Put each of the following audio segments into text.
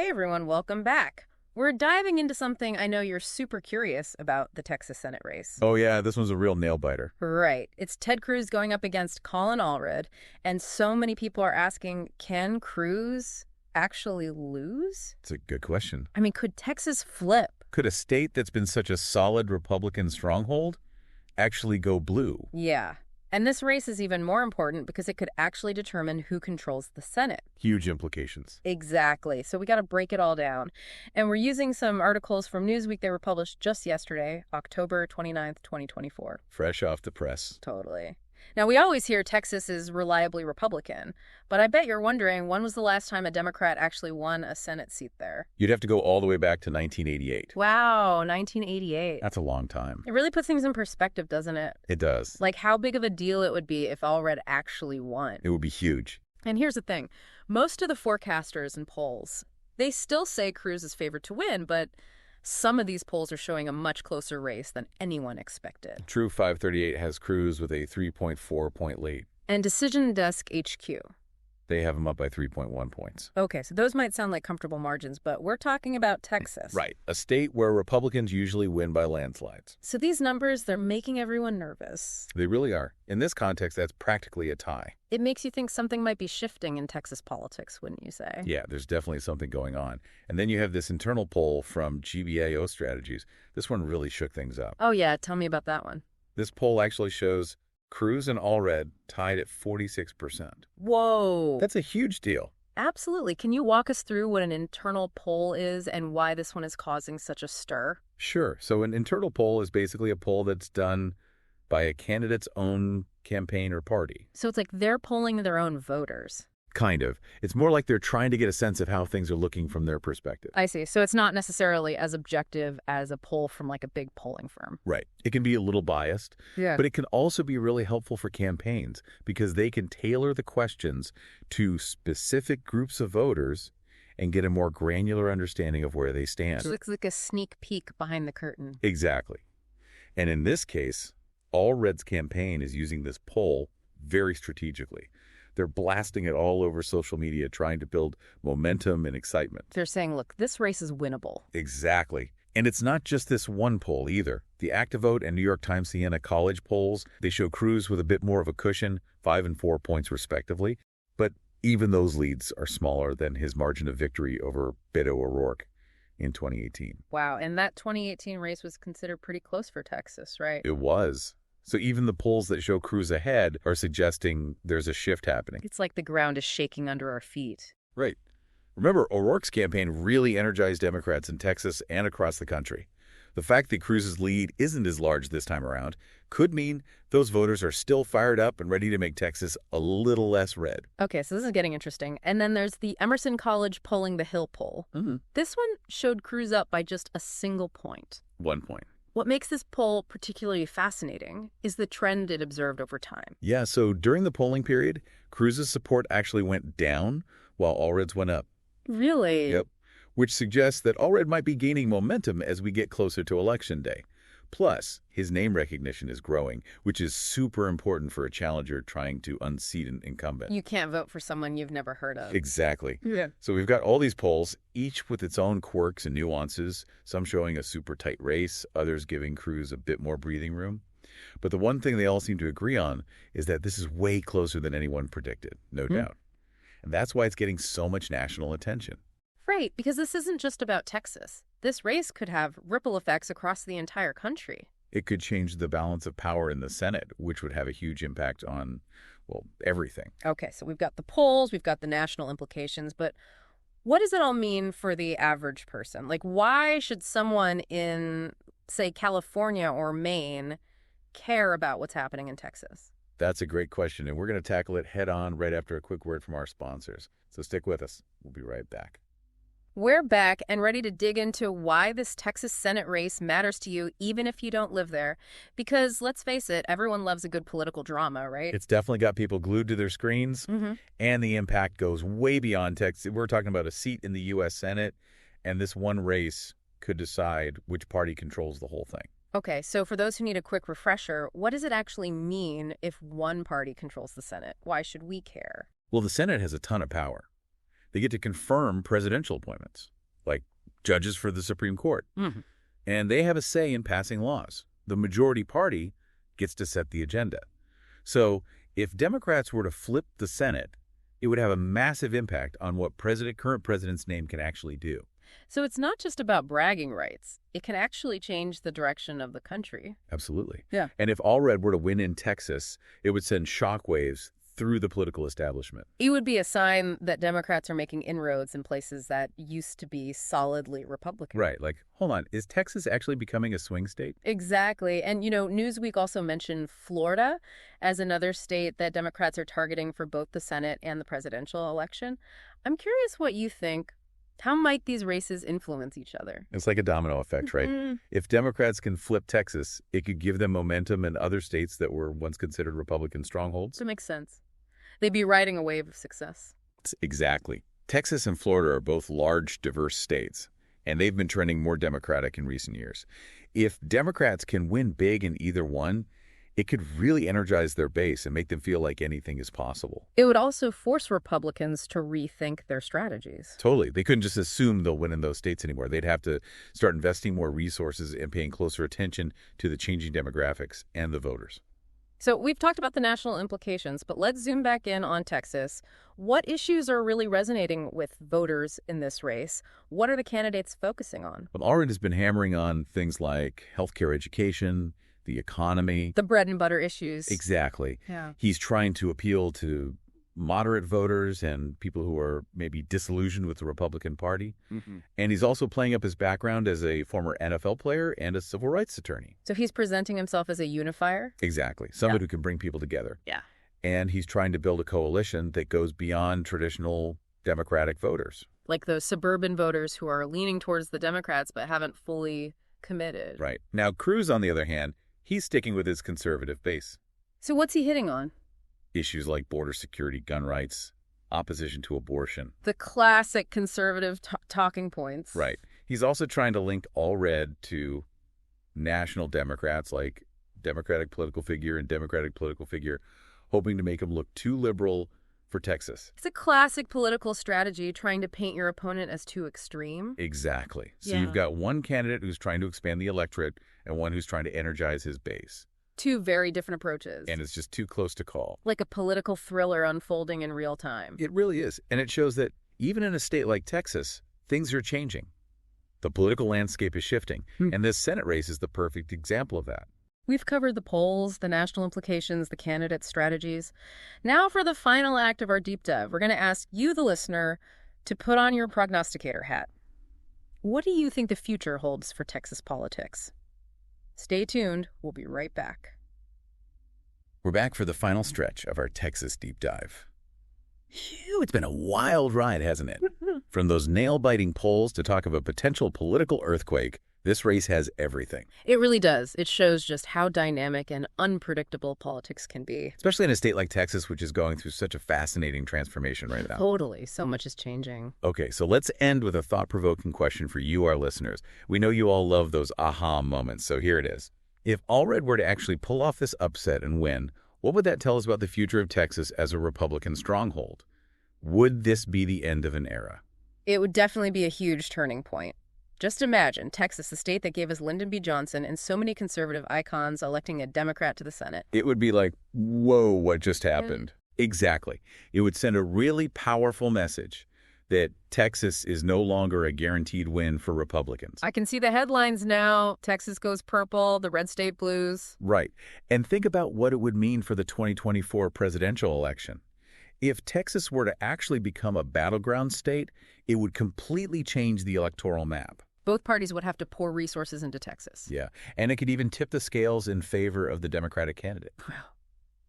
Hey everyone, welcome back. We're diving into something I know you're super curious about, the Texas Senate race. Oh yeah, this one's a real nail-biter. Right. It's Ted Cruz going up against Colin Allred, and so many people are asking, can Cruz actually lose? It's a good question. I mean, could Texas flip? Could a state that's been such a solid Republican stronghold actually go blue? Yeah. And this race is even more important because it could actually determine who controls the Senate. Huge implications. Exactly. So we got to break it all down. And we're using some articles from Newsweek. They were published just yesterday, October 29th, 2024. Fresh off the press. Totally. Now, we always hear Texas is reliably Republican, but I bet you're wondering, when was the last time a Democrat actually won a Senate seat there? You'd have to go all the way back to 1988. Wow, 1988. That's a long time. It really puts things in perspective, doesn't it? It does. Like how big of a deal it would be if Allred actually won. It would be huge. And here's the thing. Most of the forecasters and polls, they still say Cruz is favored to win, but some of these polls are showing a much closer race than anyone expected. True 538 has Cruz with a 3.4-point lead. And Decision Desk HQ. They have him up by 3.1 points. Okay, so those might sound like comfortable margins, but we're talking about Texas. Right, a state where Republicans usually win by landslides. So these numbers, they're making everyone nervous. They really are. In this context, that's practically a tie. It makes you think something might be shifting in Texas politics, wouldn't you say? Yeah, there's definitely something going on. And then you have this internal poll from GBAO Strategies. This one really shook things up. Oh yeah, tell me about that one. This poll actually shows Cruz and Allred tied at 46%. Whoa. That's a huge deal. Absolutely. Can you walk us through what an internal poll is and why this one is causing such a stir? Sure. So an internal poll is basically a poll that's done by a candidate's own campaign or party. So it's like they're polling their own voters. Kind of. It's more like they're trying to get a sense of how things are looking from their perspective. I see. So it's not necessarily as objective as a poll from like a big polling firm. Right. It can be a little biased, Yeah. but it can also be really helpful for campaigns because they can tailor the questions to specific groups of voters and get a more granular understanding of where they stand. It looks like a sneak peek behind the curtain. Exactly. And in this case, Allred's campaign is using this poll very strategically. They're blasting it all over social media, trying to build momentum and excitement. They're saying, look, this race is winnable. Exactly. And it's not just this one poll either. The Activote and New York Times Siena College polls, they show Cruz with a bit more of a cushion, 5 and 4 points respectively. But even those leads are smaller than his margin of victory over Beto O'Rourke in 2018. Wow. And that 2018 race was considered pretty close for Texas, right? It was. So even the polls that show Cruz ahead are suggesting there's a shift happening. It's like the ground is shaking under our feet. Right. Remember, O'Rourke's campaign really energized Democrats in Texas and across the country. The fact that Cruz's lead isn't as large this time around could mean those voters are still fired up and ready to make Texas a little less red. Okay, so this is getting interesting. And then there's the Emerson College Polling the Hill poll. This one showed Cruz up by just a single point. 1 point. What makes this poll particularly fascinating is the trend it observed over time. Yeah, so during the polling period, Cruz's support actually went down while Allred's went up. Really? Yep. Which suggests that Allred might be gaining momentum as we get closer to Election Day. Plus, his name recognition is growing, which is super important for a challenger trying to unseat an incumbent. You can't vote for someone you've never heard of. Exactly. Yeah. So we've got all these polls, each with its own quirks and nuances, some showing a super tight race, others giving Cruz a bit more breathing room. But the one thing they all seem to agree on is that this is way closer than anyone predicted, no doubt. And that's why it's getting so much national attention. Right, because this isn't just about Texas. This race could have ripple effects across the entire country. It could change the balance of power in the Senate, which would have a huge impact on, well, everything. Okay, so we've got the polls, we've got the national implications, but what does it all mean for the average person? Like, why should someone in, say, California or Maine care about what's happening in Texas? That's a great question, and we're going to tackle it head on right after a quick word from our sponsors. So stick with us. We'll be right back. We're back and ready to dig into why this Texas Senate race matters to you, even if you don't live there. Because, let's face it, everyone loves a good political drama, right? It's definitely got people glued to their screens, and the impact goes way beyond Texas. We're talking about a seat in the U.S. Senate, and this one race could decide which party controls the whole thing. Okay, so for those who need a quick refresher, what does it actually mean if one party controls the Senate? Why should we care? Well, the Senate has a ton of power. They get to confirm presidential appointments, like judges for the Supreme Court. Mhm. And they have a say in passing laws. The majority party gets to set the agenda. So if Democrats were to flip the Senate, it would have a massive impact on what current president's name can actually do. So it's not just about bragging rights. It can actually change the direction of the country. Absolutely. Yeah. And if Allred were to win in Texas, it would send shockwaves through the political establishment. It would be a sign that Democrats are making inroads in places that used to be solidly Republican. Right. Like, hold on, is Texas actually becoming a swing state? Exactly. And, Newsweek also mentioned Florida as another state that Democrats are targeting for both the Senate and the presidential election. I'm curious what you think. How might these races influence each other? It's like a domino effect, right? If Democrats can flip Texas, it could give them momentum in other states that were once considered Republican strongholds. That makes sense. They'd be riding a wave of success. Exactly. Texas and Florida are both large, diverse states, and they've been trending more Democratic in recent years. If Democrats can win big in either one, it could really energize their base and make them feel like anything is possible. It would also force Republicans to rethink their strategies. Totally. They couldn't just assume they'll win in those states anymore. They'd have to start investing more resources and paying closer attention to the changing demographics and the voters. So we've talked about the national implications, but let's zoom back in on Texas. What issues are really resonating with voters in this race? What are the candidates focusing on? Well, Allred has been hammering on things like healthcare, education, the economy. The bread and butter issues. Exactly. Yeah. He's trying to appeal to moderate voters and people who are maybe disillusioned with the Republican Party. And he's also playing up his background as a former NFL player and a civil rights attorney. So he's presenting himself as a unifier? Exactly. Somebody who can bring people together. Yeah. And he's trying to build a coalition that goes beyond traditional Democratic voters. Like those suburban voters who are leaning towards the Democrats but haven't fully committed. Right. Now, Cruz, on the other hand, he's sticking with his conservative base. So what's he hitting on? Issues like border security, gun rights, opposition to abortion. The classic conservative talking points. Right. He's also trying to link Allred to national Democrats like Democratic political figure and Democratic political figure, hoping to make him look too liberal for Texas. It's a classic political strategy, trying to paint your opponent as too extreme. Exactly. So Yeah. you've got one candidate who's trying to expand the electorate and one who's trying to energize his base. Two very different approaches. And it's just too close to call. Like a political thriller unfolding in real time. It really is. And it shows that even in a state like Texas, things are changing. The political landscape is shifting. And this Senate race is the perfect example of that. We've covered the polls, the national implications, the candidate strategies. Now for the final act of our deep dive, we're going to ask you, the listener, to put on your prognosticator hat. What do you think the future holds for Texas politics? Stay tuned. We'll be right back. We're back for the final stretch of our Texas deep dive. Phew, it's been a wild ride, hasn't it? From those nail-biting polls to talk of a potential political earthquake, this race has everything. It really does. It shows just how dynamic and unpredictable politics can be. Especially in a state like Texas, which is going through such a fascinating transformation right now. Totally. So much is changing. Okay, so let's end with a thought-provoking question for you, our listeners. We know you all love those aha moments, so here it is. If Allred were to actually pull off this upset and win, what would that tell us about the future of Texas as a Republican stronghold? Would this be the end of an era? It would definitely be a huge turning point. Just imagine Texas, the state that gave us Lyndon B. Johnson and so many conservative icons, electing a Democrat to the Senate. It would be like, whoa, what just happened? Exactly. It would send a really powerful message that Texas is no longer a guaranteed win for Republicans. I can see the headlines now. Texas goes purple, the red state blues. Right. And think about what it would mean for the 2024 presidential election. If Texas were to actually become a battleground state, it would completely change the electoral map. Both parties would have to pour resources into Texas. Yeah. And it could even tip the scales in favor of the Democratic candidate. Wow.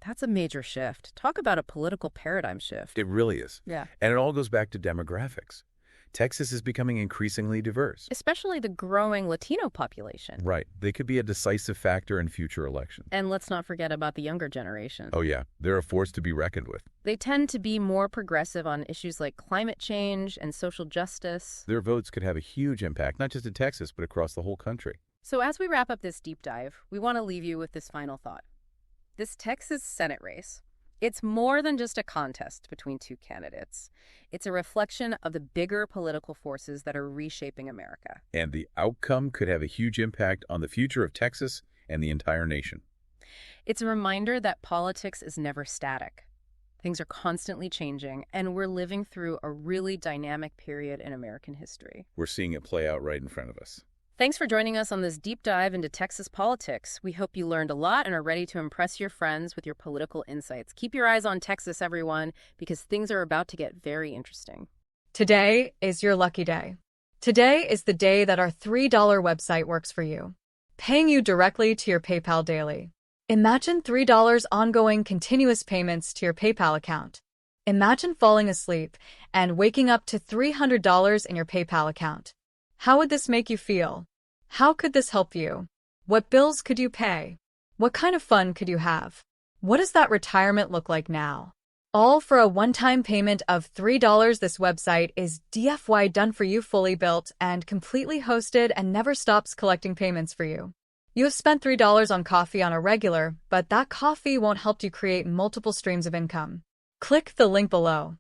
That's a major shift. Talk about a political paradigm shift. It really is. Yeah. And it all goes back to demographics. Texas is becoming increasingly diverse. Especially the growing Latino population. Right. They could be a decisive factor in future elections. And let's not forget about the younger generation. Oh, yeah. They're a force to be reckoned with. They tend to be more progressive on issues like climate change and social justice. Their votes could have a huge impact, not just in Texas, but across the whole country. So as we wrap up this deep dive, we want to leave you with this final thought. This Texas Senate race, It's more than just a contest between two candidates. It's a reflection of the bigger political forces that are reshaping America. And the outcome could have a huge impact on the future of Texas and the entire nation. It's a reminder that politics is never static. Things are constantly changing, and we're living through a really dynamic period in American history. We're seeing it play out right in front of us. Thanks for joining us on this deep dive into Texas politics. We hope you learned a lot and are ready to impress your friends with your political insights. Keep your eyes on Texas, everyone, because things are about to get very interesting. Today is your lucky day. Today is the day that our $3 website works for you, paying you directly to your PayPal daily. Imagine $3 ongoing continuous payments to your PayPal account. Imagine falling asleep and waking up to $300 in your PayPal account. How would this make you feel? How could this help you? What bills could you pay? What kind of fun could you have? What does that retirement look like now? All for a one-time payment of $3. This website is DFY done for you, fully built and completely hosted, and never stops collecting payments for you. You have spent $3 on coffee on a regular, but that coffee won't help you create multiple streams of income. Click the link below.